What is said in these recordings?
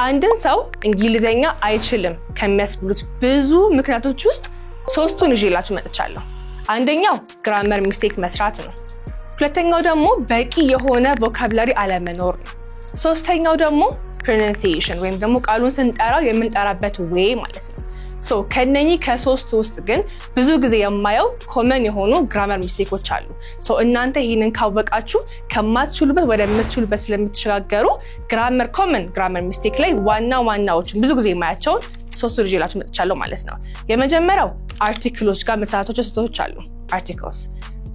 አንድን ሰው እንግሊዘኛ አይችልም ከሚያስብሉት ብዙ ምክንያቶች ውስጥ ሶስቱን ይዤላችሁ መጥቻለሁ። አንደኛው ግራመር ሚስቴክ መስራት ነው። ሁለተኛው ደግሞ በቂ የሆነ ቮካብላሪ አለመኖር ነው። ሶስተኛው ደግሞ pronunciation ወይም ደግሞ ቃሉን ስንጠራው የምንጠራበት way ማለት ነው። ሶ ከነኚህ ከሶስቱ ውስጥ ግን ብዙ ጊዜ የማየው ኮመን የሆኑ ግራመር ሚስቴኮች አሉ። ሶ እናንተ ይሄንን ካወቃችሁ ከማትችሉበት ወደ ምትችሉበት ስለምትሸጋገሩ ኮመን ግራመር ሚስቴክ ላይ ዋናዎቹ ብዙ ጊዜ የማያቸውን ሶስቱ ይዤላችሁ መጥቻለሁ ማለት ነው። የመጀመሪያው አርቲክሎች ጋር መሰረታቸው ስህተቶች አሉ። አርቲክልስ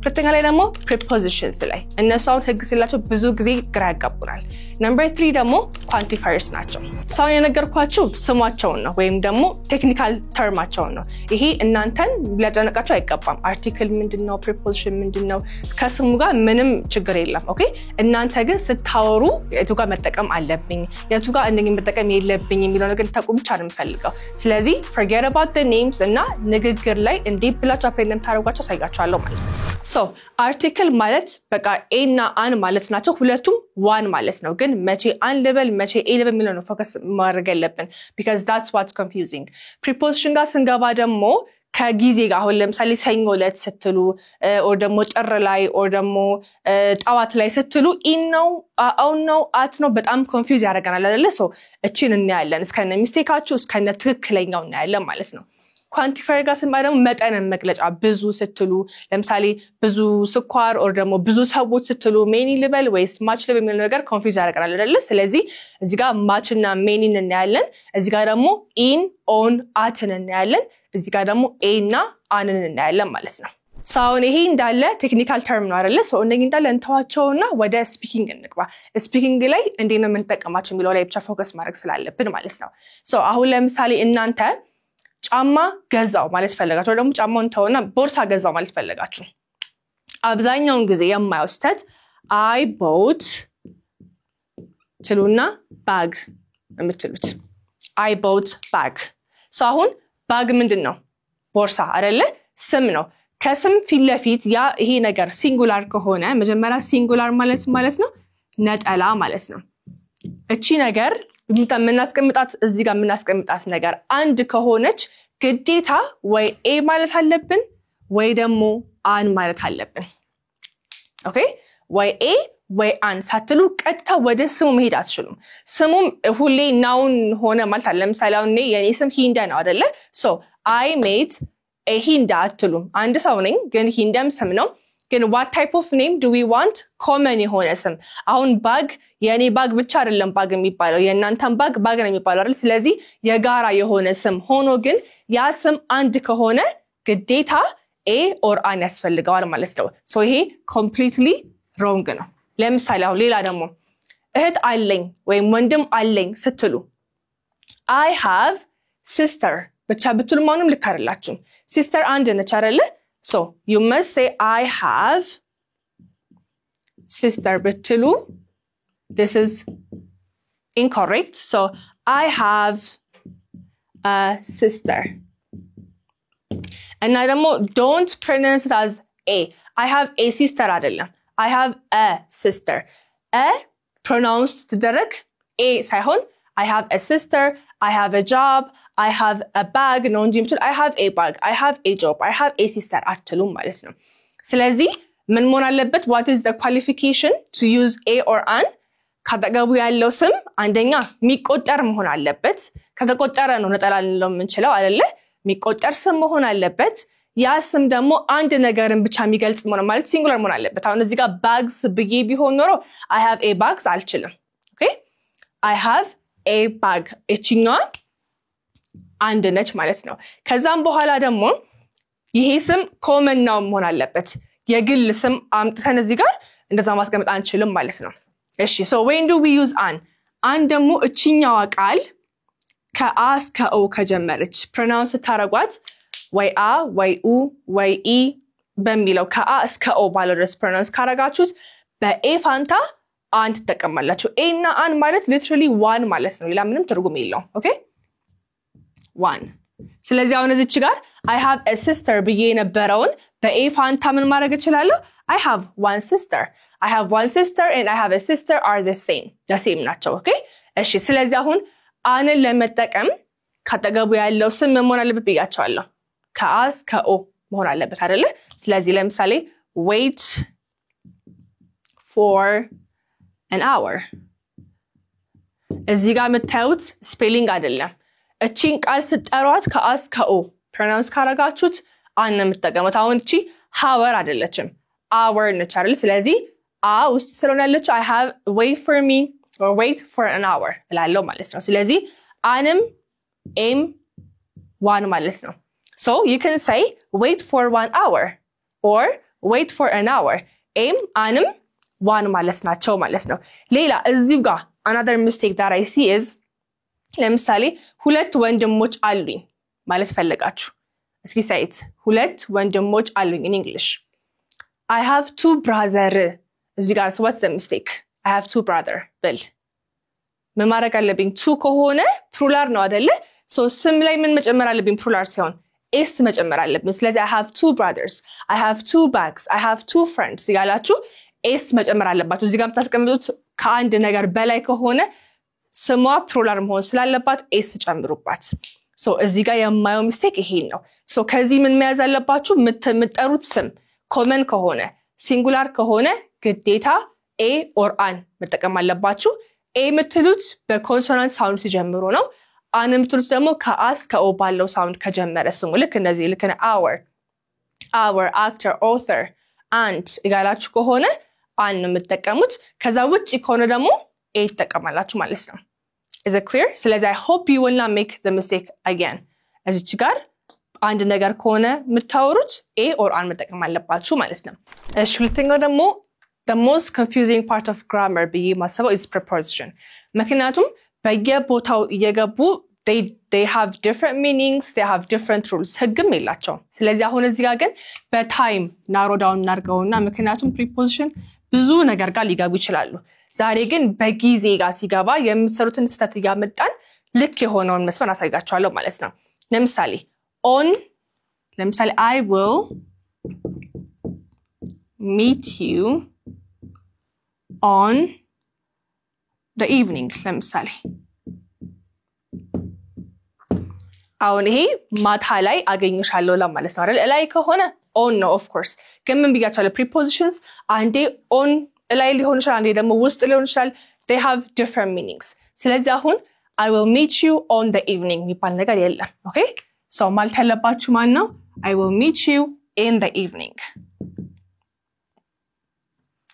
ሁለተኛ ላይ ደግሞ prepositions ላይ እነሱ አሁን ህግ ስላቸው ብዙ ጊዜ ግራ ያጋቡናል። ነምበር 3 ደግሞ quantifiers ናቸው። ሰው የነገርኳችሁ ስማቸውን ነው ወይም ደግሞ ቴክኒካል ተርማቸውን ነው። ይሄ እናንተን ሊያጨነቃችሁ አይገባም። አርቲክል ምንድነው preposition ምንድነው ከስሙ ጋር ምንም ችግር የለም። ኦኬ እናንተ ግን ስታወሩ የቱ ጋር መጠቀም አለብኝ የቱ ጋር እንደዚህ መጠቀም የለብኝ የሚለው ነገር ታውቁ ብቻ ነው የምፈልገው። ስለዚህ forget about the names እና ንግግር ላይ እንዴት ብላችሁ አፕላይ እንደምታደርጓቸው ሳይጋችኋለሁ ማለት ነው። ሶ አርቲክል ማለት በቃ ኤ እና አን ማለት ናቸው። ሁለቱም ዋን ማለት ነው። ግን መቼ አን ልበል መቼ ኤ ልበል የሚለው ነው ፎከስ ማድረግ ያለብን because that's what's confusing። preposition ጋር ስንገባ ደግሞ ከጊዜ ጋር አሁን ለምሳሌ ሰኞ ዕለት ስትሉ or ደግሞ ጥር ላይ or ደግሞ ጣዋት ላይ ስትሉ ኢን ነው አውን ነው አት ነው በጣም ኮንፊውዝ ያደርገናል አይደለ? ሶ እቺን እናያለን እስከነ ሚስቴካችሁ እስከነ ትክክለኛው እናያለን ማለት ነው። ኳንቲፋየር ጋር ስንባል ደግሞ መጠንን መግለጫ ብዙ ስትሉ ለምሳሌ ብዙ ስኳር or ደግሞ ብዙ ሰዎች ስትሉ ሜኒ ልበል ወይስ ማች ልበል የሚለው ነገር ኮንፊውዝ ያደርገናል አይደለ? ስለዚህ እዚህ ጋር ማች እና ሜኒን እናያለን። እዚህ ጋር ደግሞ ኢን ኦን አትን እናያለን። እዚህ ጋር ደግሞ ኤ እና አንን እናያለን ማለት ነው። ሶ አሁን ይሄ እንዳለ ቴክኒካል ተርም ነው አይደለ? ሶ እንደዚህ እንዳለ እንተዋቸውና ወደ ስፒኪንግ እንግባ። ስፒኪንግ ላይ እንዴት ነው የምንጠቀማቸው የሚለው ላይ ብቻ ፎከስ ማድረግ ስላለብን ማለት ነው። ሶ አሁን ለምሳሌ እናንተ ጫማ ገዛው ማለት ፈለጋችሁ ወይ ደግሞ ጫማውን ተውና ቦርሳ ገዛው ማለት ፈለጋችሁ አብዛኛውን ጊዜ የማየው ስህተት I bought ትሉና ባግ የምትሉት I bought bag። ሶ አሁን ባግ ምንድነው? ቦርሳ አይደለ? ስም ነው። ከስም ፊት ለፊት ያ ይሄ ነገር ሲንጉላር ከሆነ መጀመሪያ ሲንጉላር ማለት ነው ነጠላ ማለት ነው። እቺ ነገር የምናስቀምጣት እዚህ ጋር የምናስቀምጣት ነገር አንድ ከሆነች ግዴታ ወይ ኤ ማለት አለብን ወይ ደግሞ አን ማለት አለብን። ኦኬ ወይ ኤ ወይ አን ሳትሉ ቀጥታ ወደ ስሙ መሄድ አትችሉም። ስሙም ሁሌ ናውን ሆነ ማለት አለ። ለምሳሌ አሁን የኔ ስም ሂንዳ ነው አይደለ? ሶ I made a ሂንዳ አትሉም። አንድ ሰው ነኝ ግን ሂንዳም ስም ነው። ግን what type of name do we want? common የሆነ ስም። አሁን ባግ የኔ ባግ ብቻ አይደለም ባግ የሚባለው የእናንተም ባግ ነው የሚባለው አይደል? ስለዚህ የጋራ የሆነ ስም ሆኖ ግን ያ ስም አንድ ከሆነ ግዴታ ኤ or አን ያስፈልገዋል ማለት ነው። ሶ ይሄ completely wrong ነው። ለምሳሌ አሁን ሌላ ደግሞ እህት አለኝ ወይም ወንድም አለኝ ስትሉ I have sister ብቻ ብትሉ ማንም ልክ አይደላችሁም። sister አንድ ነች አይደለ? So you must say I have sister ብትሉ this is incorrect. So I have a sister. And I don't pronounce it as a. I have a sister አይደለም. I have a sister. A pronounced ትደረግ a ሳይሆን I have a sister, I have a job, I have a bag ነው እንጂ የምትል I have a bag, I have a job, I have a sister አትሉም ማለት ነው። ስለዚህ ምን መሆን አለበት? What is the qualification to use a or an? ካጠገቡ ያለው ስም አንደኛ የሚቆጠር መሆን አለበት። ከተቆጠረ ነው ነጠላ ልንለው የምንችለው አይደለ? የሚቆጠር ስም መሆን አለበት። ያ ስም ደግሞ አንድ ነገርን ብቻ የሚገልጽ መሆን ማለት ሲንጉላር መሆን አለበት። አሁን እዚህ ጋር bags ብዬ ቢሆን ኖሮ I have a bags አልችልም። ኦኬ I have a bag እቺኛዋ አንድ ነች ማለት ነው። ከዛም በኋላ ደግሞ ይሄ ስም ኮመን ነው መሆን አለበት። የግል ስም አምጥተን እዚህ ጋር እንደዛ ማስቀመጥ አንችልም ማለት ነው። እሺ so when do we use an? an ደግሞ እቺኛዋ ቃል ከአ እስከ ኦ ከጀመረች pronounce ታረጓት ወይ አ ወይ ኡ ወይ ኢ በሚለው ከአ እስከ ኦ ባለው ድረስ pronounce ካረጋችሁት በኤ ፋንታ አን ተጠቀማላችሁ። ኤ እና አን ማለት literally one ማለት ነው። ሌላ ምንም ትርጉም የለውም። ኦኬ one። ስለዚህ አሁን እዚች ጋር I have a sister ብዬ የነበረውን በኤ ፋንታ ምን ማድረግ እችላለሁ? I have one sister. I have one sister and I have a sister are the same ናቸው። ኦኬ እሺ ስለዚህ አሁን አንን ለመጠቀም ካጠገቡ ያለው ስም መሆን አለበት ብያቸዋለሁ ከአስ ከኦ መሆን አለበት አይደለ ስለዚህ ለምሳሌ wait for an hour እዚህ ጋር መታዩት ስፔሊንግ አይደለም እቺን ቃል ስጠሯት ከአስ ከኦ ፕሮናንስ ካረጋችሁት አን የምትጠቀሙት አሁን እቺ hour አይደለችም hour ነች አይደል ስለዚህ ውስጥ ስለሆነ ያለችው I have wait for me or wait for an hour እላለሁ ማለት ነው ስለዚህ አንም aim one ማለት ነው so you can say wait for 1 hour or wait for an hour aim አንም one ማለት ናቸው ማለት ነው ሌላ እዚሁ ጋር another mistake that I see is ለምሳሌ ሁለት ወንድሞች አሉኝ ማለት ፈልጋችሁ እስኪ say it ሁለት ወንድሞች አሉኝ in English I have two brothers እዚህ ጋር what's the mistake I have two brother ብል ምን ማድረግ አለብኝ two ከሆነ plural ነው አይደለ so ስም ላይ ምን መጨመር አለብኝ plural ሲሆን s መጨመር አለብኝ ስለዚህ I have two brothers I have two bags I have two friends ይላችሁ s መጨመር አለባችሁ እዚህ ጋር ተስቀምጡት ከአንድ ነገር በላይ ከሆነ ስሟ plural መሆን ስላለባት s ጨምሩባት so እዚህ ጋር የማየው mistake ይሄ ነው so ከዚህ ምን መያዝ አለባችሁ የምትጠሩት ስም common ከሆነ singular ከሆነ ግዴታ a or an መጠቀም አለባችሁ a የምትሉት በኮንሶናንት ሳውንድ ሲጀምሩ ነው an የምትሉት ደግሞ ከአስ ከኦ ባለው ሳውንድ ከጀመረ ስሙ ልክ እንደዚህ ልክ ነው our actor author and ይጋላችሁ ከሆነ an የምትጠቀሙት ከዛ ውጪ ከሆነ ደግሞ a ተጠቀማላችሁ ማለት ነው is it clear ስለዚህ I hope you will not make the mistake again እዚች ጋር አንድ ነገር ከሆነ የምታወሩት a or an መጠቀም አለባችሁ ማለት ነው እሺ ሁለተኛው ደግሞ the most confusing part of grammar ብዬ ማሰበው is preposition ምክንያቱም በየቦታው እየገቡ they have different meanings they have different rules ህግም የላቸውም ስለዚህ አሁን እዚህ ጋር ግን በታይም narrow down እናርገውና ምክንያቱም preposition ብዙ ነገር ጋር ሊገቡ ይችላሉ ዛሬ ግን በጊዜ ጋር ሲገባ የምትሰሩትን ስህተት ያመጣን ልክ የሆነውን መስመር አሳይጋችኋለሁ ማለት ነው ለምሳሌ on ለምሳሌ I will meet you on the evening ለምሳሌ አሁን ይሄ ማታ ላይ አገኝሻለሁ ለማለት ነው አይደል ላይ ከሆነ on ነው of course ግን ምን ብያችኋለሁ prepositions አንዴ on ላይ ሊሆን ይችላል አንዴ ደግሞ ውስጥ ሊሆን ይችላል they have different meanings ስለዚህ አሁን I will meet you on the evening የሚባል ነገር የለም okay so ማለት ያለባችሁ ማን ነው I will meet you in the evening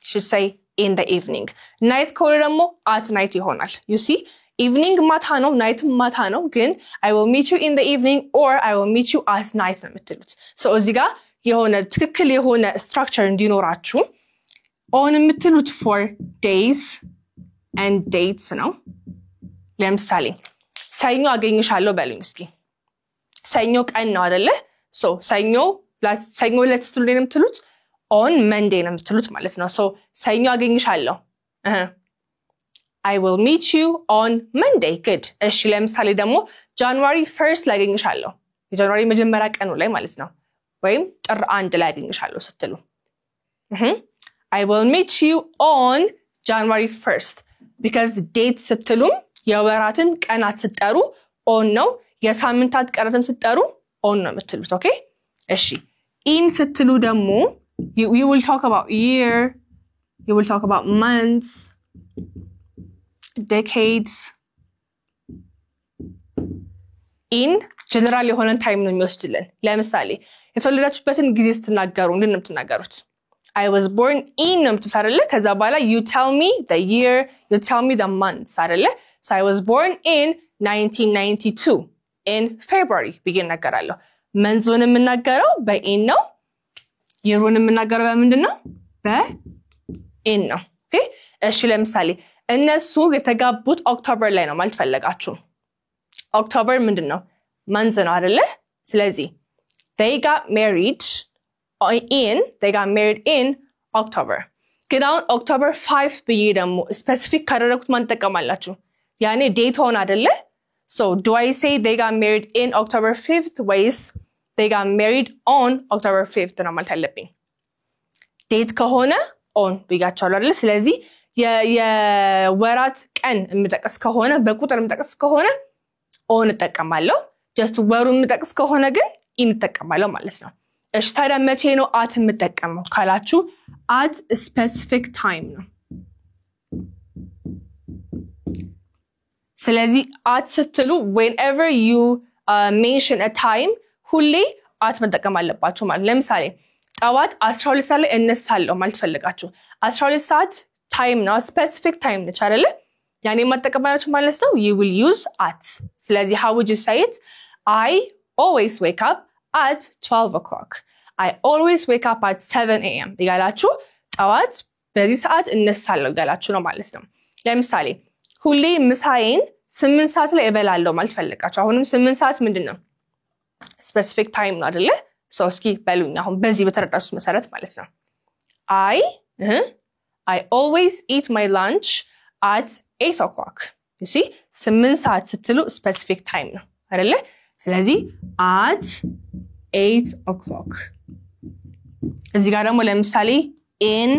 you should say in the evening night ከሆነ ደግሞ at night ይሆናል you see evening ማታ ነው night ማታ ነው ግን I will meet you in the evening or I will meet you at night ነው የምትሉት so እዚህ ጋር የሆነ ትክክል የሆነ structure እንዲኖራችሁ on የምትሉት for days and dates ነው ለምሳሌ ሰኞ አገኝሻለሁ በሉኝ እስኪ ሰኞ ቀን ነው አይደለ so ሰኞ ዕለት ስትሉ ነው የምትሉት on Monday ነው የምትሉት ማለት ነው so ሰኞ አገኝሻለሁ I will meet you on Monday good እሺ ለምሳሌ ደግሞ January 1st ላይ አገኝሻለሁ የጃንዋሪ መጀመሪያ ቀኑ ላይ ማለት ነው ወይም ጥር 1 ላይ አገኝሻለሁ ስትሉ I will meet you on January 1st because date ስትሉም የወራትን ቀናት ስትጠሩ on ነው የሳምንታት ቀናትን ስትጠሩ on ነው የምትሉት okay እሺ in ስትሉ ደግሞ you will talk about year you will talk about months decades in general የሆነ ታይም ነው የሚወስድልን ለምሳሌ የተወለዳችሁበትን ጊዜ ስትናገሩ እንዴት ነው የምትናገሩት I was born in ነው የምትሉት ከዛ በኋላ you tell me the year you tell me the months አይደለ so I was born in 1992 in February ብዬ እናገራለሁ መንዞን የምናገረው በin ነው yearን የምናገረው በምንድን ነው በin ነው okay እሺ ለምሳሌ እነሱ የተጋቡት ኦክቶበር ላይ ነው ማለት ፈለጋችሁ ኦክቶበር ምንድነው month ነው አይደለ ስለዚህ they got married in October ግን አሁን October 5 ብዬ ደግሞ ስፔሲፊክ ካደረኩት ማን ተጠቀማላችሁ ያኔ ዴት ሆነ አይደለ so do I say they got married in October 5th ways they got married on October 5th ነው ማለት ያለብኝ ዴት ከሆነ on ብያችኋለሁ አይደለ ስለዚህ የወራት ቀን የምጠቅስ ከሆነ በቁጥር የምጠቅስ ከሆነ on እጠቀማለሁ just ወሩን የምጠቅስ ከሆነ ግን in እጠቀማለሁ ማለት ነው እሺ ታዲያ መቼ ነው at የምጠቀመው ካላችሁ at a specific time ነው ስለዚህ at ስትሉ whenever you mention a time ሁሌ at መጠቀም አለባችሁ ማለት ለምሳሌ ጠዋት 12 ሰዓት ላይ እነሳለሁ ማለት ፈልጋችሁ 12 ሰዓት time ነው specific time ነች አይደለ ያኔ መጠቀማችሁ ማለት ነው you will use at ስለዚህ how would you say it I always wake up at 12 o'clock I always wake up at 7 a.m. ይጋላችሁ ጠዋት በዚህ ሰዓት እነሳለሁ ይጋላችሁ ነው ማለት ነው ለምሳሌ ሁሌ ምሳዬን 8 ሰዓት ላይ እበላለሁ ማለት ፈልጋችሁ አሁንም 8 ሰዓት ምንድነው specific time ነው አይደለ so እስኪ በሉኝ አሁን በዚህ በተረዳችሁት መሰረት ማለት ነው I always eat my lunch at 8 o'clock you see 8 ሰዓት ስትሉ specific time ነው አይደለ ስለዚህ at 8 o'clock እዚህ ጋር ደግሞ ለምሳሌ in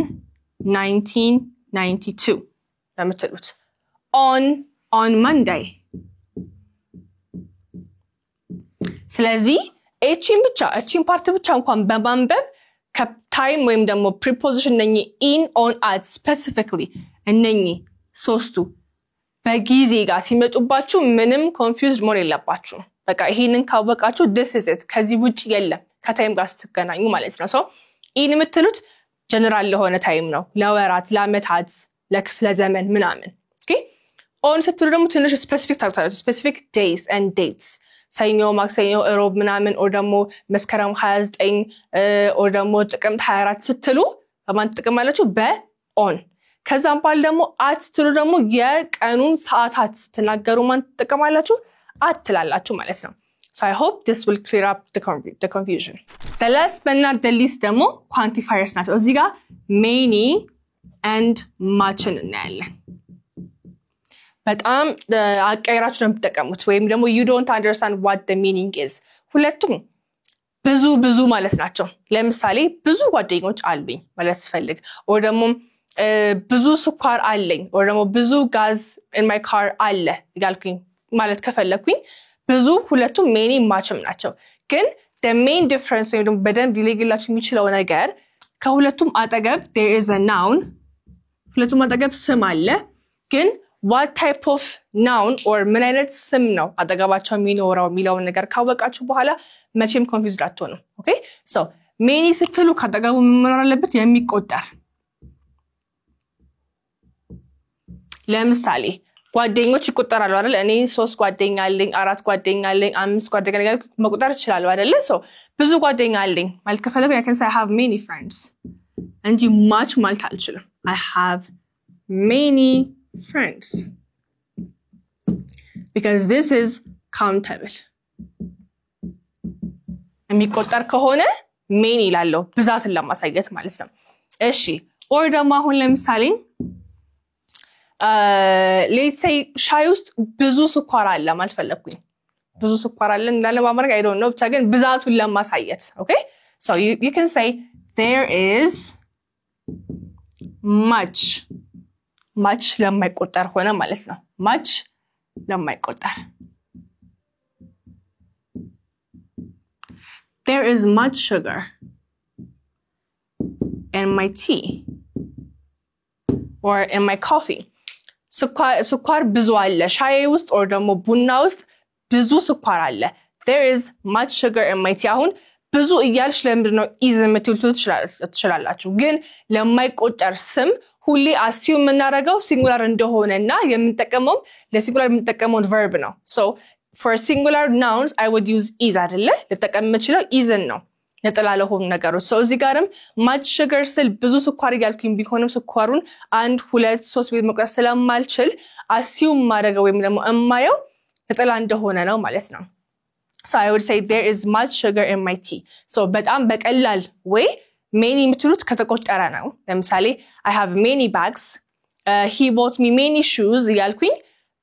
1992 ለምትሉት on Monday ስለዚህ እቺን ፓርት ብቻ እንኳን በማንበብ ከታይም ወይም ደግሞ preposition ነኝ in on at specifically እነኚ ሶስቱ በጊዜ ጋር ሲመጡባችሁ ምንም confused መሆን የለባችሁ በቃ ይሄንን ካወቃችሁ this is it ከዚህ ውጪ የለም ከታይም ጋር ስትገናኙ ማለት ነው so in የምትሉት ጀነራል ለሆነ ታይም ነው ለወራት ለአመታት ለክፍለ ዘመን ምናምን okay on ስትሉ ደግሞ ትንሽ specific ታውቃላችሁ specific days and dates ሰኞ ማክሰኞ እሮብ ምናምን or ደግሞ መስከረም 29 or ደግሞ ጥቅምት 24 ስትሉ በማን ተጠቅማላችሁ በon ከዛም ባል ደግሞ at ስትሉ ደግሞ የቀኑን ሰዓታት ተናገሩ ማን ተጠቅማላችሁ at ትላላችሁ ማለት ነው so I hope this will clear up the confusion the last but not the least ደግሞ quantifiers ናቸው እዚህ ጋር many and much እናያለን በጣም አቀይራችሁ ነው የምትጠቀሙት ወይም ደግሞ you don't understand what the meaning is ሁለቱም ብዙ ማለት ናቸው ለምሳሌ ብዙ ጓደኞች አሉኝ ማለት ስፈልግ or ደግሞ ብዙ ስኳር አለኝ or ደግሞ ብዙ ጋዝ in my car አለ ይጋልኩኝ ማለት ከፈለኩኝ ብዙ ሁለቱም many muchም ናቸው ግን the main difference ወይም ደግሞ በደንብ ሊለይላችሁ የሚችለው ነገር ከሁለቱም አጠገብ there is a noun ሁለቱም አጠገብ ስም አለ ግን what type of noun or ምን አይነት ስም ነው አጠገባቸው የሚኖረው የሚለው ነገር ካወቃችሁ በኋላ መቼም confused አትሆኑ okay so many ስትሉ ካጠገቡ ምን አለበት የሚቆጠር ለምሳሌ ጓደኞች ይቆጠራሉ አይደል እኔ 3 ጓደኛ አለኝ 4 ጓደኛ አለኝ 5 ጓደኛ አለኝ መቆጠር ይችላል አይደል so ብዙ ጓደኛ አለኝ ማለት ከፈለኩ I can say I have many friends እንጂ much ማለት አልችልም I have many friends because this is countable የሚቆጠር ከሆነ many ይላለው ብዛትን ለማሳየት ማለት ነው እሺ or ደግሞ አሁን ለምሳሌ let's say ሻይ ውስጥ ብዙ ስኳር አለ ማለት ፈለኩኝ ብዙ ስኳር አለ እንዳለ በአማርኛ I don't know ብቻ ግን ብዛቱን ለማሳየት okay so you can say there is much ለማይቆጠር ሆነ ማለት ነው much ለማይቆጠር there is much sugar in my tea or in my coffee ስኳር ብዙ አለ ሻይ ውስጥ or ደግሞ ቡና ውስጥ ብዙ ስኳር አለ there is much sugar in my tea አሁን ብዙ እያልሽ ለምንድነው is የምትሉት ትችላላችሁ ግን ለማይቆጠር ስም ሁሌ assume እናደርገው singular እንደሆነና የምንጠቀመው ለሲንጉላር የምንጠቀመው verb ነው so for singular nouns I would use is አይደለ ልጠቀም የምችለው isን ነው ነጠላለሁ ነገሮች so እዚህ ጋርም much sugar ስል ብዙ ስኳር ያልኩኝ ቢሆንም ስኳሩን 1 2 3 ቤት መቁጠር ስለማልችል assume ማድረገው ወይም ደግሞ እማየው ነጠላ እንደሆነ ነው ማለት ነው so I would say there is much sugar in my tea so በጣም በቀላል ወይ many የምትሉት ከተቆጠረ ነው ለምሳሌ I have many bags he bought me many shoes ያልኩኝ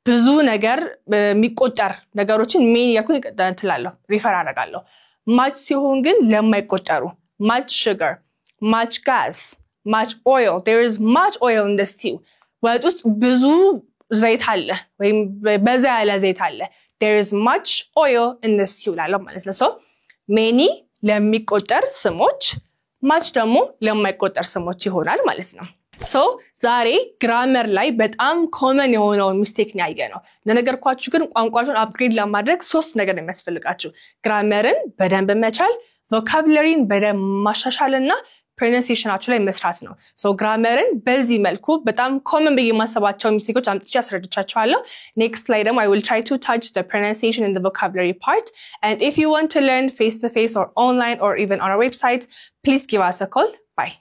ብዙ ነገር የሚቆጠር ነገሮችን many ያልኩኝ እንትላለሁ ሪፈር አደርጋለሁ much ሲሆን ግን ለማይቆጠሩ much sugar much gas much oil there is much oil in the stew ወጥ ውስጥ ብዙ ዘይት አለ ወይም በዛ ያለ ዘይት አለ there is much oil in the stew ላለው ማለት ነው so many ለሚቆጠር ስሞች much ደግሞ ለማይቆጠር ስሞች ይሆናል ማለት ነው so ዛሬ grammar ላይ በጣም common የሆነው mistake ነው ያየነው ለነገርኳችሁ ግን ቋንቋችሁን upgrade ለማድረግ ሶስት ነገር ነው የሚያስፈልጋችሁ grammarን በደንብ መቻል vocabularyን በደንብ ማሻሻልና pronunciationአችሁ ላይ መስራት ነው so grammarን በዚህ መልኩ በጣም common በየማሰባቸው ሚስቴኮች አምጥቼ አስረድቻችኋለሁ next ላይ ደግሞ I will try to touch the pronunciation and the vocabulary part and if you want to learn face to face or online or even on our website please give us a call bye